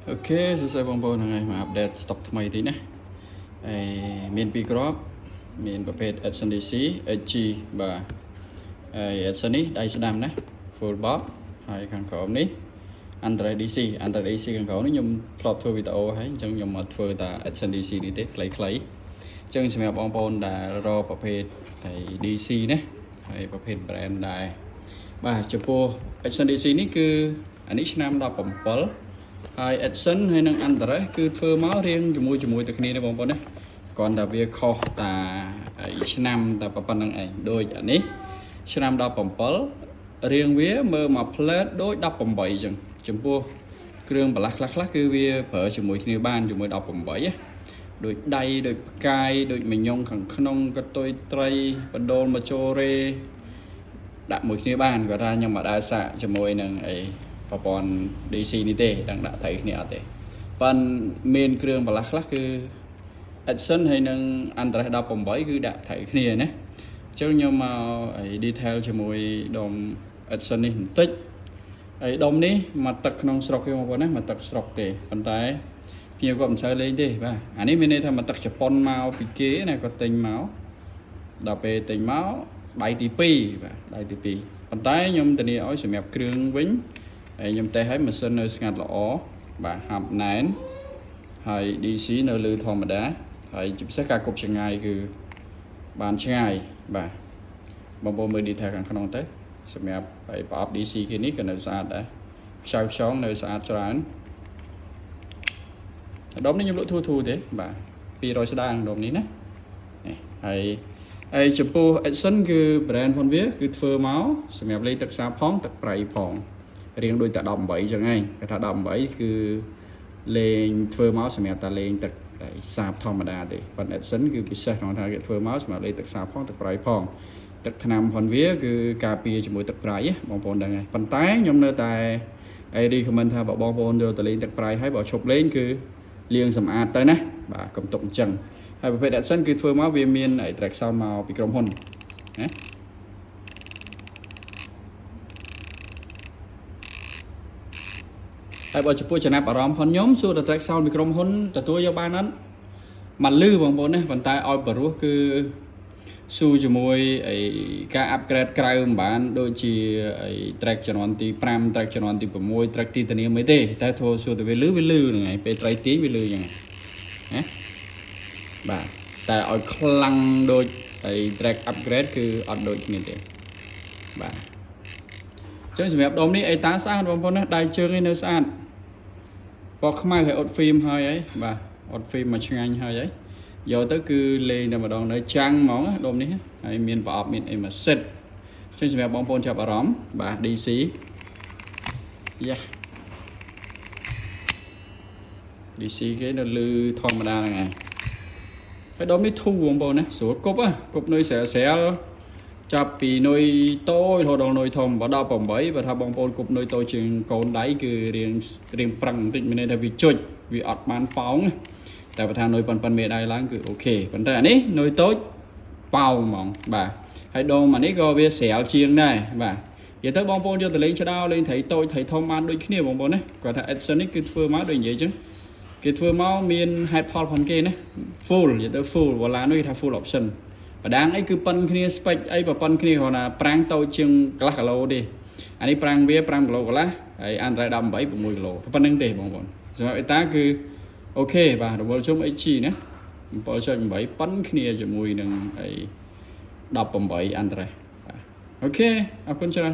Ok, saya bong bóng ngày mà update stock thay mới đi nè. Miền Pi Crop, miềnประเภท SNDC, HG và SNI ได้สดามนะ full box ហើយខាងក្រោមនេះ Android DC ខាងក្រោមនេះខ្ញុំធ្លាប់ធ្វើវីដេអូហើយអញ្ចឹងខ្ញុំមកធ្វើតា SNDC នេះទេខ្លីៗអញ្ចឹងសម្រាប់បងប្អូនដែលរកប្រភេទ DC ណាហើយប្រភេទ brand ដែរបាទចំពោះ SNDC នេះគឺអានេះឆ្នាំ17ហើយ Edson ហើយនឹង Andres គឺធ្វើមករៀងជាមួយតែគ្នាទេបងប្អូនណាគ្រាន់តែវាខុសតាឆ្នាំតែប៉ុណ្្នឹងឯងដូចអានេះឆ្នាំ17រៀងវាមើលមកផ្លែតដូច18អញ្ចឹងចំពោះគ្រឿងបន្លាស់ខ្លះគឺវាប្រើជាមួយគ្នាបានជាមួយ18ដូចដៃដូចផ្កាយដូចមញងខាងក្នុងកតុយត្រីបដូលមកជរេដាក់មួយគ្នាបានគាត់ថាខ្ញុំមកដើរសាកជាមួយនឹងប្រព័ន្ធ DC នេះទេដឹងដាក់ត្រីគ្នាអត់ទេប៉ុន្តែមានគ្រឿងបន្លាស់ខ្លះគឺ Edson ហើយនឹង Andres 18គឺដាក់ត្រីគ្នាណាអញ្ចឹងខ្ញុំមកdetail ជាមួយដុំ Edson នេះបន្តិចហើយដុំនេះមកទឹកក្នុងស្រុកទេបងប្អូនណាមកទឹកស្រុកទេប៉ុន្តែភ្ញៀវគាត់មិនសូវលេងទេបាទអានេះមានន័យថាមកទឹកជប៉ុនមកពីគេណាគាត់ទិញមកដល់ពេលទិញមកដៃទី2បាទដៃទី2ប៉ុន្តែខ្ញុំធានាឲ្យសម្រាប់គ្រឿងវិញហើយខ្ញុំតេស្តឲ្យម៉ាស៊ីននៅស្ងាត់ល្អបាទហាប់ណែនហើយ DC នៅលើធម្មតាហើយជាពិសេសការគប់ឆ្ងាយគឺបានឆ្ងាយបាទបងប្អូនមើល detail ខាងក្នុងទៅសម្រាប់ប្រអប់ DC គេនេះក៏នៅស្អាតដែរខ្ចៅខ្ចងនៅស្អាតច្រើនដុំនេះខ្ញុំលក់ធូរទេបាទ200ស្ដាងដុំនេះណានេះហើយចំពោះ Edson គឺ brand ផងវាគឺធ្វើមកសម្រាប់លេងទឹកសាបផងទឹកប្រៃផងរៀងដូចតែ18អញ្ចឹងឯងគេថា18គឺលេងធ្វើមកសម្រាប់តែលេងទឹកសាបធម្មតាទេប៉ុន្តែ Edson គឺពិសេសក្នុងថាគេធ្វើមកសម្រាប់លេងទឹកសាបផងទឹកប្រៃផងទឹកថ្នាំផងវាគឺការពារជាមួយទឹកប្រៃបងប្អូនដឹងហើយប៉ុន្តែខ្ញុំនៅតែrecommend ថាបើបងប្អូនយកទៅលេងទឹកប្រៃហើយបើឈប់លេងគឺលាងសម្អាតទៅណាបាទកុំទុកអញ្ចឹងហើយប្រភេទ Edson គឺធ្វើមកវាមានtrack sound មកពីក្រុមហ៊ុនណាហើយបើចំពោះចំណាប់អារម្មណ៍ផងខ្ញុំសួរតែ track sound ពីក្រុមហ៊ុនទទួលយកបានអត់មិនលឺបងប្អូនណាប៉ុន្តែឲ្យបរោះគឺស៊ូជាមួយការ upgrade ក្រៅមិនបានដូចជា track ជំនាន់ទី5 track ជំនាន់ទី6 track ទីធានាមិនទេតែធ្វើសួរតែវាលឺហ្នឹងហើយពេលត្រីទាញវាលឺយ៉ាងណាបាទតែឲ្យខ្លាំងដូច track upgrade គឺអត់ដូចគ្នាទេបាទអញ្ចឹងសម្រាប់ដុំនេះតាស្អាតបងប្អូនណាដៃជើងនេះនៅស្អាតពណ៌ខ្មៅហើយអត់ film ហើយបាទអត់ film មកឆ្ងាញ់ហើយយកទៅគឺលេងតែម្ដងនៅចាំងហ្មងដុំនេះហើយមានប្រអប់មានអីមកសិតអញ្ចឹងសម្រាប់បងប្អូនចាប់អារម្មណ៍បាទ DC យ៉ា DC គេនៅលើធម្មតាហ្នឹងហើយដុំនេះធូរបងប្អូនណាស្រួលគប់នុយស្រាលចាប់ពីនុយតូចរហូតដល់នុយធំបើ18បើថាបងប្អូនគប់នុយតូចជាងកូនដៃគឺរៀងប្រឹងបន្តិចមានន័យថាវាជុចវាអត់បានប៉ោងតែបើថានុយប៉ុនមេដៃឡើងគឺអូខេប៉ុន្តែអានេះនុយតូចប៉ោងហ្មងបាទហើយដុំអានេះក៏វាស្រាលជាងដែរបាទនិយាយទៅបងប្អូនយកទៅលេងឆ្ដោលេងត្រីតូចត្រីធំបានដូចគ្នាបងប្អូនណាគាត់ថា Edson នេះគឺធ្វើមកដូចនិយាយអញ្ចឹងគេធ្វើមកមានហេតុផលផងគេណា full និយាយទៅ full វ៉ាឡានោះគេថា full option បដាងអីគឺប៉ុនគ្នា spec អីបើប៉ុនគ្នាគ្រាន់តែប្រាំងតូចជាងកន្លះគីឡូទេអានេះប្រាំងវា5គីឡូកន្លះហើយ Android 18 6គីឡូប៉ុណ្្នឹងទេបងប្អូនសម្រាប់តាគឺអូខេបាទរវល់ជុំ HG ណា 7.8 ប៉ុនគ្នាជាមួយនឹង18 Android បាទអូខេអរគុណច្រើន